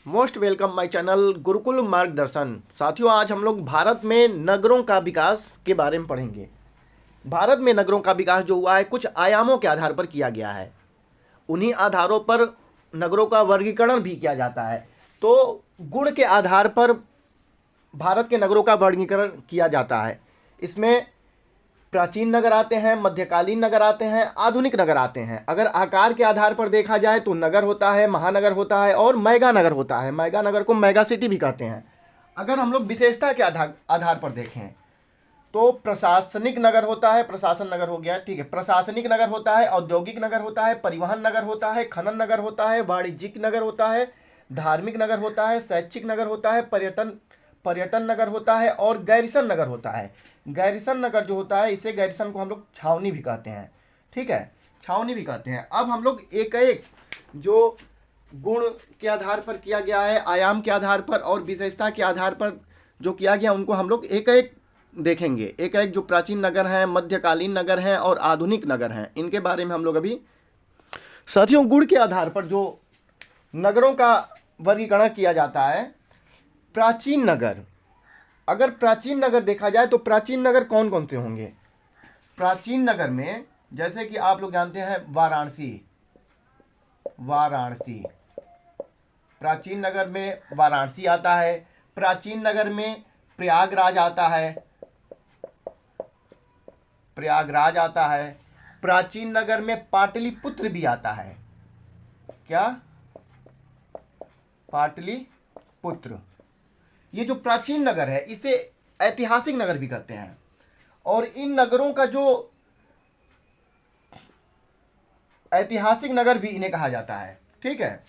Most welcome my channel Gurukul मार्गदर्शन। साथियों, आज हम लोग भारत में नगरों का विकास के बारे में पढ़ेंगे। भारत में नगरों का विकास जो हुआ है कुछ आयामों के आधार पर किया गया है। उन्हीं आधारों पर नगरों का वर्गीकरण भी किया जाता है। तो गुण के आधार पर भारत के नगरों का वर्गीकरण किया जाता है। इसमें प्राचीन नगर आते हैं, मध्यकालीन नगर आते हैं, आधुनिक नगर आते हैं। अगर आकार के आधार पर देखा जाए तो नगर होता है, महानगर होता है और मेगा नगर होता है। मेगा नगर को मेगा सिटी भी कहते हैं। अगर हम लोग विशेषता के आधार पर देखें तो प्रशासनिक नगर होता है, प्रशासन नगर हो गया, ठीक है। प्रशासनिक नगर होता है, औद्योगिक नगर होता है, परिवहन नगर होता है, खनन नगर होता है, वाणिज्यिक नगर होता है, धार्मिक नगर होता है, शैक्षिक नगर होता है, पर्यटन नगर होता है और गैरिसन नगर होता है। गैरिसन नगर जो होता है, इसे गैरिसन को हम लोग छावनी भी कहते हैं, ठीक है, छावनी भी कहते हैं। अब हम लोग एक एक जो गुण के आधार पर किया गया है, आयाम के आधार पर और विशेषता के आधार पर जो किया गया, उनको हम लोग एक एक देखेंगे। एक एक जो प्राचीन नगर हैं, मध्यकालीन नगर हैं और आधुनिक नगर हैं, इनके बारे में हम लोग अभी। साथियों, गुण के आधार पर जो नगरों का वर्गीकरण किया जाता है, प्राचीन नगर। अगर प्राचीन नगर देखा जाए तो प्राचीन नगर कौन कौन से होंगे? प्राचीन नगर में जैसे कि आप लोग जानते हैं वाराणसी। वाराणसी प्राचीन नगर में वाराणसी आता है। प्राचीन नगर में प्रयागराज आता है। प्रयागराज आता है। प्राचीन नगर में पाटलिपुत्र भी आता है। क्या? पाटलिपुत्र। ये जो प्राचीन नगर है इसे ऐतिहासिक नगर भी कहते हैं। और इन नगरों का जो ऐतिहासिक नगर भी इन्हें कहा जाता है, ठीक है।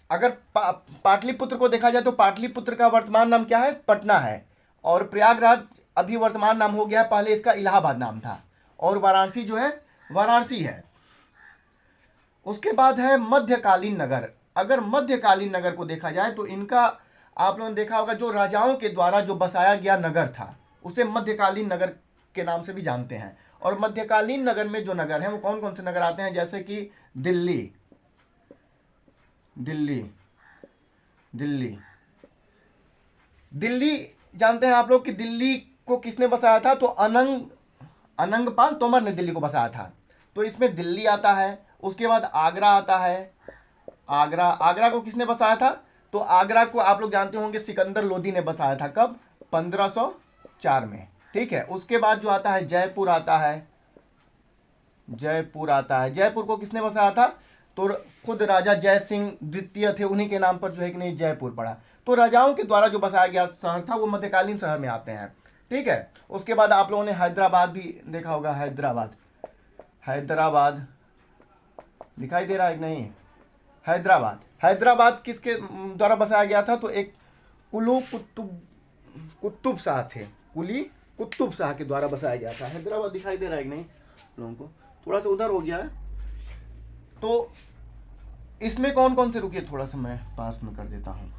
अगर पाटलिपुत्र को देखा जाए तो पाटलिपुत्र का वर्तमान नाम क्या है? पटना है। और प्रयागराज अभी वर्तमान नाम हो गया है, पहले इसका इलाहाबाद नाम था। और वाराणसी जो है वाराणसी है। उसके बाद है मध्यकालीन नगर। अगर मध्यकालीन नगर को देखा जाए तो इनका आप लोगों ने देखा होगा, जो राजाओं के द्वारा जो बसाया गया नगर था उसे मध्यकालीन नगर के नाम से भी जानते हैं। और मध्यकालीन नगर में जो नगर हैं वो कौन कौन से नगर आते हैं? जैसे कि दिल्ली। दिल्ली दिल्ली दिल्ली जानते हैं आप लोग कि दिल्ली को किसने बसाया था? तो अनंगपाल तोमर ने दिल्ली को बसाया था। तो इसमें दिल्ली आता है। उसके बाद आगरा आता है। आगरा आगरा को किसने बसाया था? तो आगरा को आप लोग जानते होंगे सिकंदर लोदी ने बसाया था। कब? 1504 में, ठीक है। उसके बाद जो आता है जयपुर आता है। जयपुर आता है। जयपुर को किसने बसाया था? तो खुद राजा जय सिंह द्वितीय थे, उन्हीं के नाम पर जो है कि नहीं जयपुर पड़ा। तो राजाओं के द्वारा जो बसाया गया शहर था वो मध्यकालीन शहर में आते हैं, ठीक है। उसके बाद आप लोगों ने हैदराबाद भी देखा होगा। हैदराबाद हैदराबाद दिखाई दे रहा है कि नहीं? हैदराबाद हैदराबाद किसके द्वारा बसाया गया था? तो एक कुतुब शाह थे। कुली कुतुब शाह के द्वारा बसाया गया था। हैदराबाद दिखाई दे रहा है कि नहीं लोगों को? थोड़ा सा उधर हो गया है। तो इसमें कौन कौन से, रुकिए थोड़ा सा मैं पास में कर देता हूं।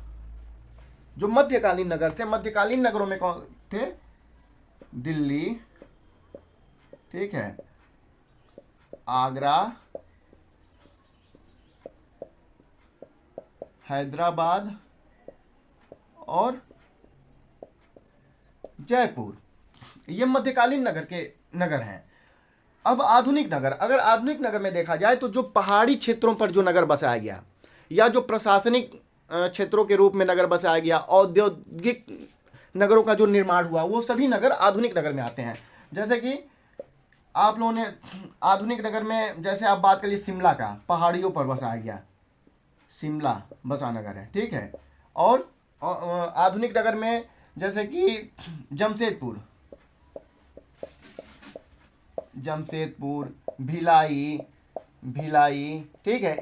जो मध्यकालीन नगर थे, मध्यकालीन नगरों में कौन थे? दिल्ली, ठीक है, आगरा, हैदराबाद और जयपुर। ये मध्यकालीन नगर हैं। अब आधुनिक नगर। अगर आधुनिक नगर में देखा जाए तो जो पहाड़ी क्षेत्रों पर जो नगर बसाया गया या जो प्रशासनिक क्षेत्रों के रूप में नगर बसाया गया, औद्योगिक नगरों का जो निर्माण हुआ, वो सभी नगर आधुनिक नगर में आते हैं। जैसे कि आप लोगों ने आधुनिक नगर में, जैसे आप बात करिए शिमला का, पहाड़ियों पर बसाया गया, शिमला बसा नगर है, ठीक है। और आधुनिक नगर में जैसे कि जमशेदपुर, भिलाई, ठीक है,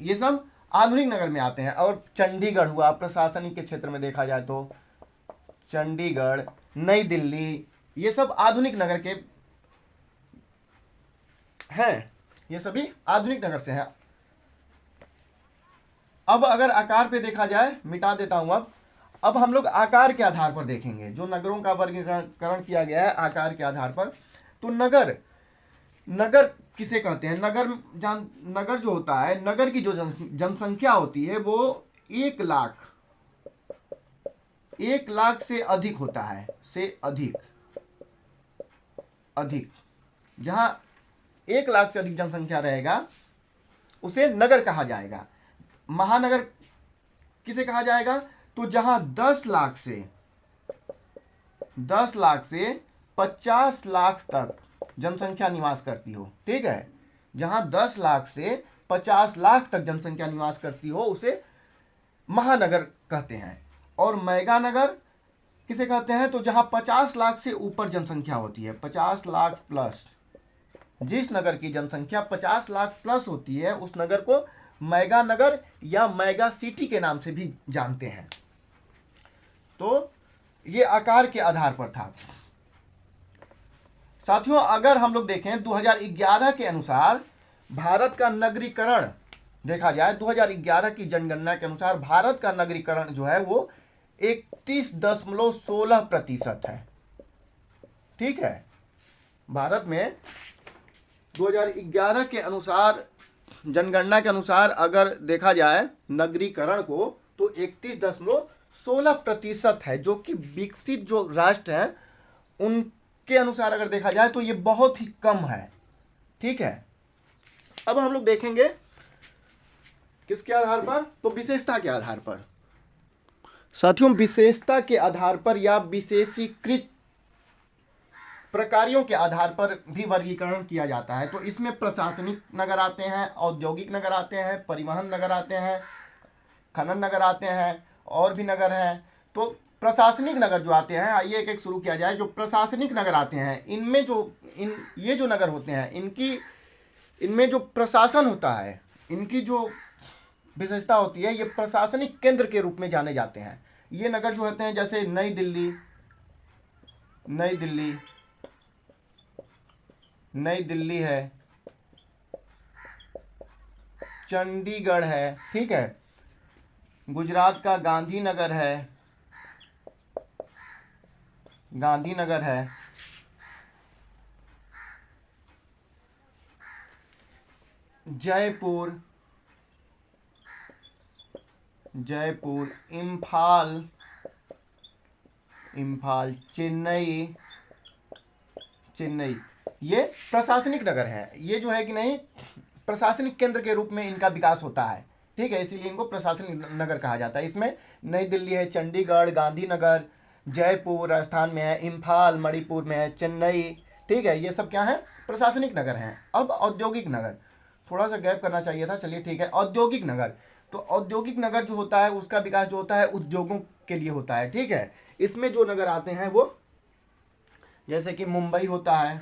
ये सब आधुनिक नगर में आते हैं। और चंडीगढ़ हुआ, प्रशासनिक के क्षेत्र में देखा जाए तो चंडीगढ़, नई दिल्ली, ये सब आधुनिक नगर के हैं। ये सभी आधुनिक नगर से हैं। अब अगर आकार पे देखा जाए, मिटा देता हूं। अब हम लोग आकार के आधार पर देखेंगे। जो नगरों का वर्गीकरण किया गया है आकार के आधार पर, तो नगर नगर किसे कहते हैं? नगर जो होता है, नगर की जो जनसंख्या होती है वो 1 लाख, 1 लाख से अधिक होता है, से अधिक, अधिक। जहां 1 लाख से अधिक जनसंख्या रहेगा उसे नगर कहा जाएगा। महानगर किसे कहा जाएगा? तो जहां 10 लाख से 50 लाख तक जनसंख्या निवास करती हो, ठीक है, जहां 10 लाख से 50 लाख तक जनसंख्या निवास करती हो उसे महानगर कहते हैं। और मेगा नगर किसे कहते हैं? तो जहां 50 लाख से ऊपर जनसंख्या होती है, 50 लाख प्लस, जिस नगर की जनसंख्या 50 लाख प्लस होती है उस नगर को मेगा नगर या मेगा सिटी के नाम से भी जानते हैं। तो ये आकार के आधार पर था। साथियों, अगर हम लोग देखें 2011 के अनुसार भारत का नगरीकरण देखा जाए, 2011 की जनगणना के अनुसार भारत का नगरीकरण जो है वो 31.16% है, ठीक है। भारत में 2011 के अनुसार, जनगणना के अनुसार अगर देखा जाए नगरीकरण को, तो 31.16% है, जो कि विकसित जो राष्ट्र हैं उनके अनुसार अगर देखा जाए तो ये बहुत ही कम है, ठीक है। अब हम लोग देखेंगे किसके आधार पर? तो विशेषता के आधार पर। साथियों, विशेषता के आधार पर या विशेषीकृत प्रकारों के आधार पर भी वर्गीकरण किया जाता है। तो इसमें प्रशासनिक नगर आते हैं, औद्योगिक नगर आते हैं, परिवहन नगर आते हैं, खनन नगर आते हैं, और भी नगर हैं। तो प्रशासनिक नगर जो आते हैं, आइए एक एक शुरू किया जाए। जो प्रशासनिक नगर आते हैं, इनमें जो ये जो नगर होते हैं, इनमें जो प्रशासन होता है, इनकी जो विशेषता होती है, ये प्रशासनिक केंद्र के रूप में जाने जाते हैं। ये नगर जो होते हैं, जैसे नई दिल्ली, नई दिल्ली है, चंडीगढ़ है, ठीक है, गुजरात का गांधीनगर है, जयपुर, इम्फाल, चेन्नई, ये प्रशासनिक नगर हैं। ये जो है कि नहीं, प्रशासनिक केंद्र के रूप में इनका विकास होता है, ठीक है, इसीलिए इनको प्रशासनिक नगर कहा जाता है। इसमें नई दिल्ली है, चंडीगढ़, गांधीनगर, जयपुर राजस्थान में है, इम्फाल मणिपुर में है, चेन्नई, ठीक है, ये सब क्या है? प्रशासनिक नगर हैं। अब औद्योगिक नगर, थोड़ा सा गैप करना चाहिए था, चलिए ठीक है। औद्योगिक नगर, तो औद्योगिक नगर जो होता है उसका विकास जो होता है उद्योगों के लिए होता है, ठीक है। इसमें जो नगर आते हैं वो, जैसे कि मुंबई होता है,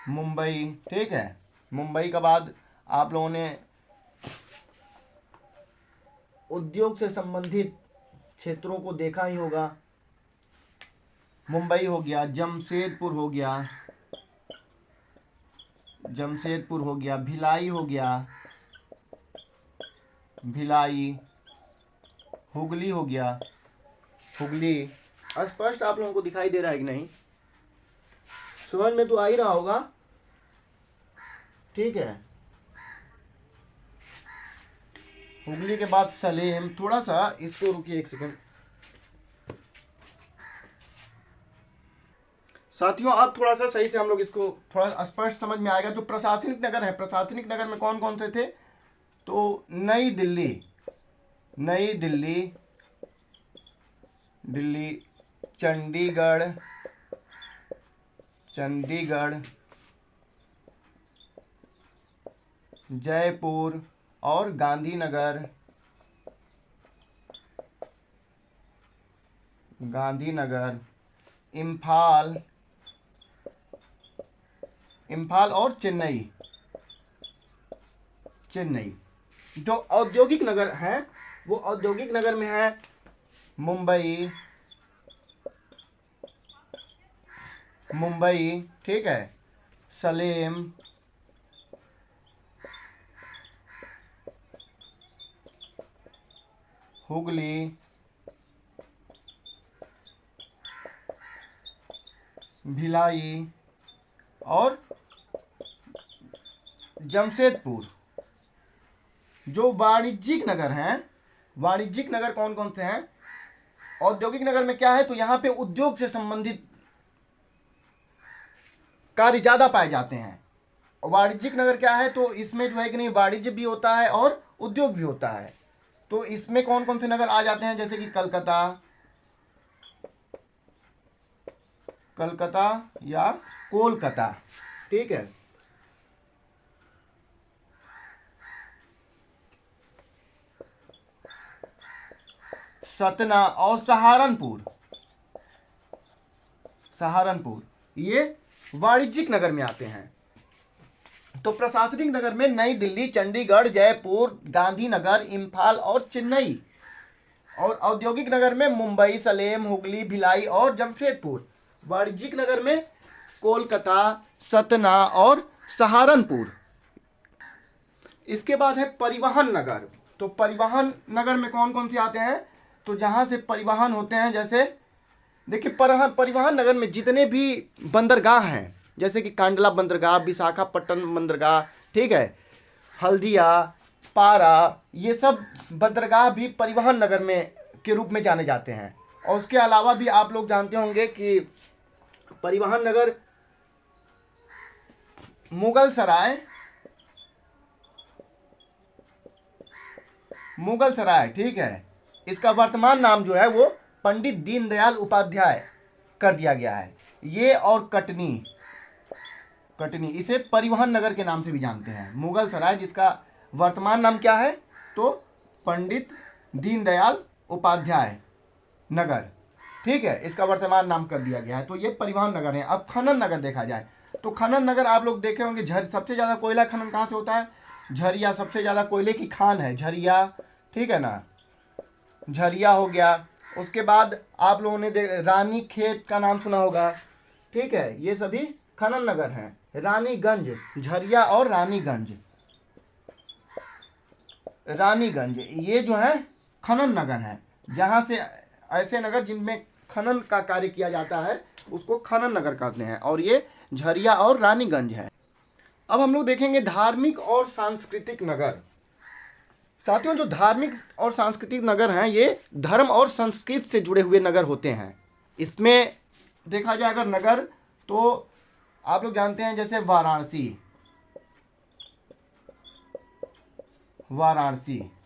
मुंबई, ठीक है। मुंबई के बाद आप लोगों ने उद्योग से संबंधित क्षेत्रों को देखा ही होगा। मुंबई हो गया, जमशेदपुर हो गया, भिलाई हो गया, हुगली हो गया, स्पष्ट आप लोगों को दिखाई दे रहा है कि नहीं? समझ में तो आ ही रहा होगा, ठीक है। हुगली के बाद सलेम, थोड़ा सा इसको रुकिए एक सेकंड। साथियों, अब थोड़ा सा सही से हम लोग इसको थोड़ा स्पष्ट समझ में आएगा। जो प्रशासनिक नगर है, प्रशासनिक नगर में कौन कौन से थे? तो नई दिल्ली, चंडीगढ़, जयपुर और गांधीनगर, इम्फाल और चेन्नई। जो औद्योगिक नगर है वो औद्योगिक नगर में है मुंबई, ठीक है, सलेम, हुगली, भिलाई और जमशेदपुर। जो वाणिज्यिक नगर हैं, वाणिज्यिक नगर कौन कौन से हैं? औद्योगिक नगर में क्या है, तो यहां पे उद्योग से संबंधित कार्य ज्यादा पाए जाते हैं। वाणिज्यिक नगर क्या है, तो इसमें जो है कि नहीं वाणिज्य भी होता है और उद्योग भी होता है। तो इसमें कौन कौन से नगर आ जाते हैं, जैसे कि कलकत्ता, कलकत्ता या कोलकाता, ठीक है। सतना और सहारनपुर, सहारनपुर ये वाणिज्यिक नगर में आते हैं। तो प्रशासनिक नगर में नई दिल्ली, चंडीगढ़, जयपुर, गांधीनगर, इम्फाल और चेन्नई। और औद्योगिक नगर में मुंबई, सलेम, हुगली, भिलाई और जमशेदपुर। वाणिज्यिक नगर में कोलकाता, सतना और सहारनपुर। इसके बाद है परिवहन नगर। तो परिवहन नगर में कौन कौन से आते हैं, तो जहां से परिवहन होते हैं, जैसे देखिए परिवहन नगर में जितने भी बंदरगाह हैं, जैसे कि कांडला बंदरगाह, विशाखापट्टनम बंदरगाह, ठीक है, हल्दिया, पारा, ये सब बंदरगाह भी परिवहन नगर में के रूप में जाने जाते हैं। और उसके अलावा भी आप लोग जानते होंगे कि परिवहन नगर मुगल सराय, ठीक है, इसका वर्तमान नाम जो है वो पंडित दीनदयाल उपाध्याय कर दिया गया है। ये और कटनी, इसे परिवहन नगर के नाम से भी जानते हैं। मुगल सराय जिसका वर्तमान नाम क्या है, तो पंडित दीनदयाल उपाध्याय नगर, ठीक है, इसका वर्तमान नाम कर दिया गया है। तो ये परिवहन नगर है। अब खनन नगर देखा जाए तो खनन नगर आप लोग देखे होंगे, सबसे ज़्यादा कोयला खनन कहाँ से होता है, झरिया, सबसे ज़्यादा कोयले की खान है झरिया, ठीक है ना, झरिया हो गया। उसके बाद आप लोगों ने रानी खेत का नाम सुना होगा, ठीक है, ये सभी खनन नगर हैं। रानीगंज, झरिया और रानीगंज ये जो है खनन नगर हैं, जहां से ऐसे नगर जिनमें खनन का कार्य किया जाता है उसको खनन नगर कहते हैं। और ये झरिया और रानीगंज है। अब हम लोग देखेंगे धार्मिक और सांस्कृतिक नगर। साथियों, जो धार्मिक और सांस्कृतिक नगर हैं ये धर्म और संस्कृति से जुड़े हुए नगर होते हैं। इसमें देखा जाए अगर नगर, तो आप लोग जानते हैं जैसे वाराणसी,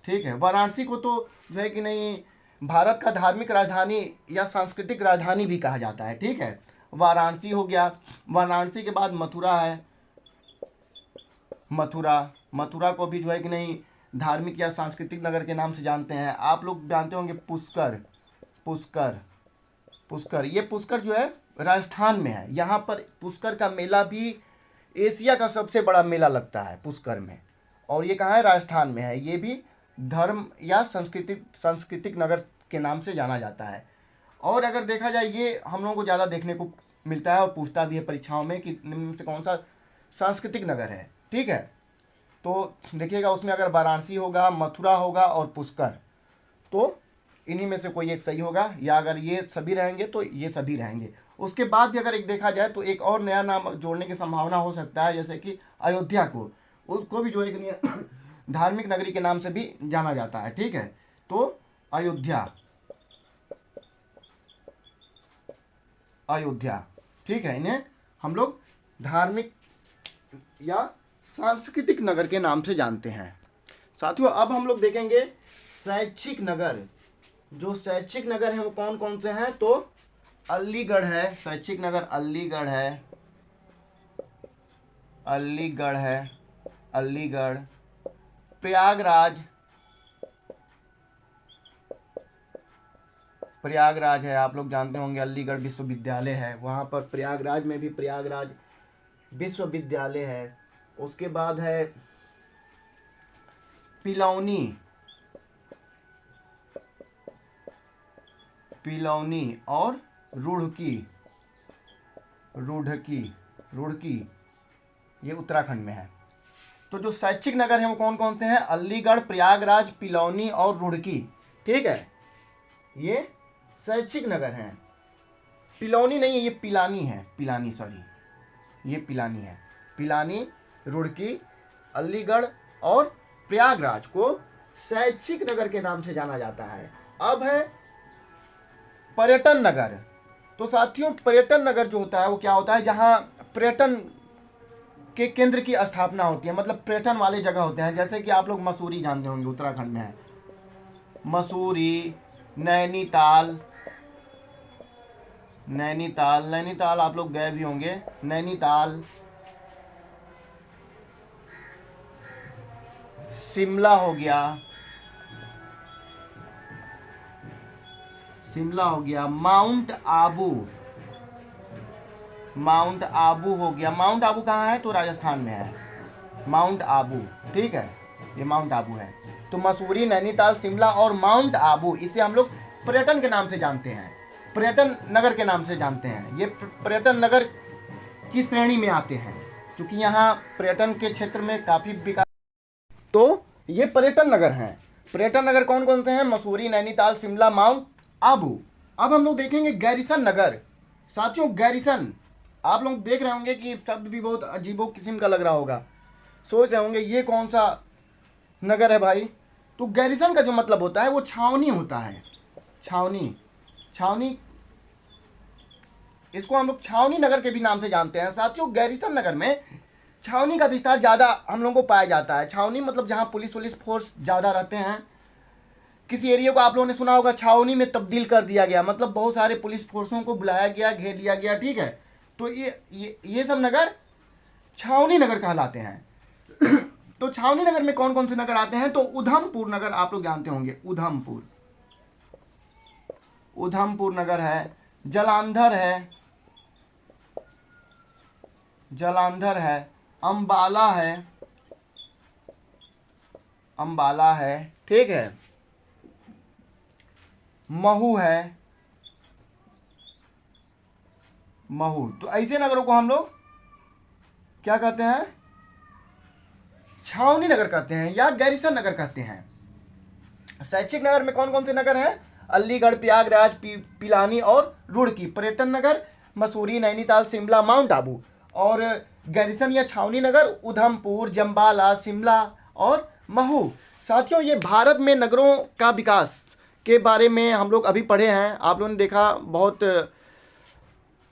ठीक है, वाराणसी को तो जो है कि नहीं भारत का धार्मिक राजधानी या सांस्कृतिक राजधानी भी कहा जाता है, ठीक है, वाराणसी हो गया। वाराणसी के बाद मथुरा है, मथुरा को भी जो है कि नहीं धार्मिक या सांस्कृतिक नगर के नाम से जानते हैं। आप लोग जानते होंगे पुष्कर, ये पुष्कर जो है राजस्थान में है। यहाँ पर पुष्कर का मेला भी एशिया का सबसे बड़ा मेला लगता है पुष्कर में, और ये कहाँ है, राजस्थान में है। ये भी धर्म या सांस्कृतिक नगर के नाम से जाना जाता है। और अगर देखा जाए ये हम लोगों को ज़्यादा देखने को मिलता है और पूछता भी है परीक्षाओं में कि निम्न से कौन सा सांस्कृतिक नगर है, ठीक है। तो देखिएगा उसमें अगर वाराणसी होगा, मथुरा होगा और पुष्कर, तो इन्हीं में से कोई एक सही होगा, या अगर ये सभी रहेंगे तो ये सभी रहेंगे। उसके बाद भी अगर एक देखा जाए तो एक और नया नाम जोड़ने की संभावना हो सकता है, जैसे कि अयोध्या को, उसको भी जो एक धार्मिक नगरी के नाम से भी जाना जाता है, ठीक है। तो अयोध्या, ठीक है, इन्हें हम लोग धार्मिक या सांस्कृतिक नगर के नाम से जानते हैं। साथियों, अब हम लोग देखेंगे शैक्षिक नगर। जो शैक्षिक नगर हैं वो कौन कौन से हैं, तो अलीगढ़ है, शैक्षिक नगर अलीगढ़, प्रयागराज है, आप लोग जानते होंगे अलीगढ़ विश्वविद्यालय है, वहाँ पर प्रयागराज में भी प्रयागराज विश्वविद्यालय है। उसके बाद है पिलौनी और रुड़की, ये उत्तराखंड में है। तो जो शैक्षिक नगर हैं वो कौन कौन से हैं, अलीगढ़, प्रयागराज, पिलौनी और रुड़की, ठीक है, ये शैक्षिक नगर हैं। पिलौनी नहीं है, ये पिलानी है, पिलानी, सॉरी, ये पिलानी है। पिलानी, रुड़की, अलीगढ़ और प्रयागराज को शैक्षिक नगर के नाम से जाना जाता है। अब है पर्यटन नगर। तो साथियों, पर्यटन नगर जो होता है वो क्या होता है, जहां पर्यटन के केंद्र की स्थापना होती है, मतलब पर्यटन वाले जगह होते हैं। जैसे कि आप लोग मसूरी जानते होंगे, उत्तराखंड में है मसूरी, नैनीताल, नैनीताल, नैनीताल आप लोग गए भी होंगे, नैनीताल, शिमला हो गया, शिमला हो गया, माउंट आबू, माउंट आबू हो गया। माउंट आबू कहाँ है, तो राजस्थान में है माउंट आबू, ठीक है, ये माउंट आबू है। तो मसूरी, नैनीताल, शिमला और माउंट आबू, इसे हम लोग पर्यटन के नाम से जानते हैं, पर्यटन नगर के नाम से जानते हैं। ये पर्यटन नगर की श्रेणी में आते हैं, क्योंकि यहाँ पर्यटन के क्षेत्र में काफी विकास। तो ये पर्यटन नगर हैं। पर्यटन नगर कौन कौन से हैं, मसूरी, नैनीताल, शिमला, माउंट आबू। अब हम लोग देखेंगे गैरिसन नगर। साथियों, गैरिसन, आप लोग देख रहे होंगे कि शब्द भी बहुत अजीबो किस्म का लग रहा होगा, सोच रहे होंगे ये कौन सा नगर है भाई। तो गैरिसन का जो मतलब होता है वो छावनी होता है, छावनी, छावनी, इसको हम लोग छावनी नगर के भी नाम से जानते हैं। साथियों, गैरिसन नगर में छावनी का विस्तार ज़्यादा हम लोगों को पाया जाता है। छावनी मतलब जहाँ पुलिस फोर्स ज़्यादा रहते हैं। किसी एरिया को आप लोगों ने सुना होगा छावनी में तब्दील कर दिया गया, मतलब बहुत सारे पुलिस फोर्सों को बुलाया गया, घेर लिया गया, ठीक है। तो ये सब नगर छावनी नगर कहलाते हैं। तो छावनी नगर में कौन कौन से नगर आते हैं, तो उधमपुर नगर आप लोग जानते होंगे, उधमपुर, उधमपुर नगर है, जालंधर है, जालंधर है, अंबाला है, अंबाला है, ठीक है, महू है, महू। तो ऐसे नगरों को हम लोग क्या कहते हैं, छावनी नगर कहते हैं या गैरिसन नगर कहते हैं। शैक्षिक नगर में कौन कौन से नगर हैं, अलीगढ़, प्रयागराज, पिलानी और रुड़की। पर्यटन नगर मसूरी, नैनीताल, शिमला, माउंट आबू। और गैरिसन या छावनी नगर उधमपुर, जंबाला, शिमला और महू। साथियों, ये भारत में नगरों का विकास के बारे में हम लोग अभी पढ़े हैं। आप लोगों ने देखा बहुत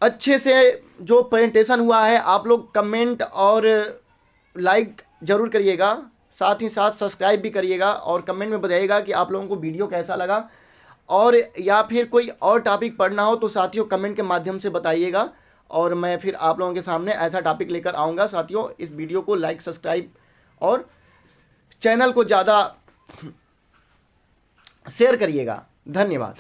अच्छे से जो प्रेजेंटेशन हुआ है। आप लोग कमेंट और लाइक ज़रूर करिएगा, साथ ही साथ सब्सक्राइब भी करिएगा और कमेंट में बताइएगा कि आप लोगों को वीडियो कैसा लगा। और या फिर कोई और टॉपिक पढ़ना हो तो साथियों कमेंट के माध्यम से बताइएगा, और मैं फिर आप लोगों के सामने ऐसा टॉपिक लेकर आऊँगा। साथियों, इस वीडियो को लाइक, सब्सक्राइब और चैनल को ज़्यादा शेयर करिएगा। धन्यवाद।